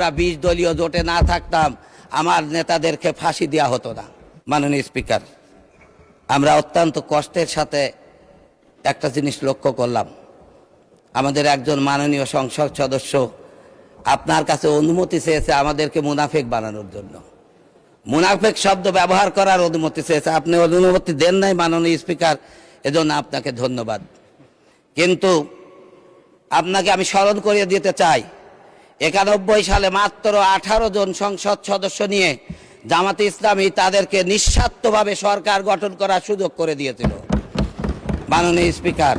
আমরা 20 দলীয় জোটে না থাকতাম আমার নেতাদেরকে ফাঁসি দেওয়া হতো না। মাননীয় স্পিকার, আমরা অত্যন্ত কষ্টের সাথে একটা জিনিস লক্ষ্য করলাম, আমাদের একজন মাননীয় সংসদ সদস্য আপনার কাছে অনুমতি চেয়েছে আমাদেরকে মুনাফেক বানানোর জন্য, মুনাফেক শব্দ ব্যবহার করার অনুমতি চেয়েছে। আপনি অনুমতি দেন নাই মাননীয় স্পিকার, এজন্য আপনাকে ধন্যবাদ। কিন্তু আপনাকে আমি স্মরণ করিয়ে দিতে চাই, 91 সালে মাত্র 18 জন সংসদ সদস্য নিয়ে জামাতে ইসলামী তাদেরকে নিঃস্বার্থভাবে সরকার গঠন করার সুযোগ করে দিয়েছিল। মাননীয় স্পিকার,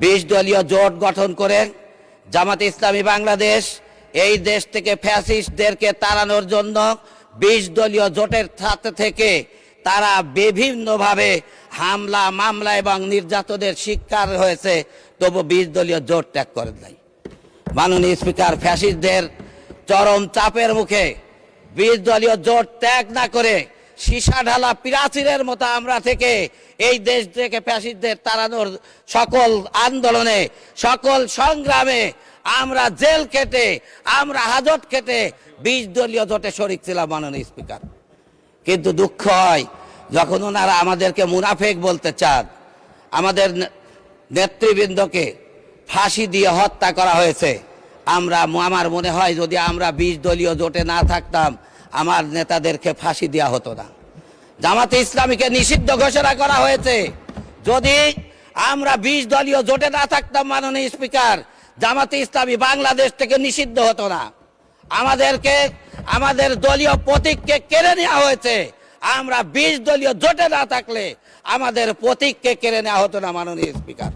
20 দলীয় জোট গঠন করে জামাতে ইসলামী বাংলাদেশ এই দেশ থেকে ফ্যাসিস্টদেরকে তাড়ানোর জন্য 20 দলীয় জোটের সাথে থেকে তারা বিভিন্নভাবে হামলা মামলা এবং নির্যাতনের শিকার হয়েছে, তবু 20 দলীয় জোট ত্যাগ করে নাই। মাননীয় স্পিকার, ফ্যাসিস্টদের চরম চাপের মুখে 20 দলীয় জোট ত্যাগ না করে সীসা ঢালা প্রাচীরের মতো আমরা থেকে এই দেশ থেকে ফ্যাসিস্টদের তাড়ানোর সকল আন্দোলনে সকল সংগ্রামে আমরা জেল কেটে আমরা হাজত কেটে 20 দলীয় জোটে শরিক ছিলাম। মাননীয় স্পিকার, কিন্তু দুঃখ হয় যখন ওনারা আমাদেরকে মুনাফেক বলতে চান। আমাদের নেতৃবৃন্দকে ফাঁসি দিয়ে হত্যা করা হয়েছে। আমার মনে হয় যদি আমরা 20 দলীয় জোটে না থাকতাম আমার নেতাদেরকে ফাঁসি দেওয়া হতো না। জামাতে ইসলামীকে নিষিদ্ধ ঘোষণা করা হয়েছে। যদি আমরা 20 দলীয় জোটে না থাকতাম মাননীয় স্পিকার, জামাতে ইসলামী বাংলাদেশ থেকে নিষিদ্ধ হতো না। আমাদেরকে আমাদের দলীয় প্রতীককে কেড়ে নেওয়া হয়েছে। আমরা 20 দলীয় জোটে না থাকলে আমাদের প্রতীককে কেড়ে নেওয়া হতো না। মাননীয় স্পিকার।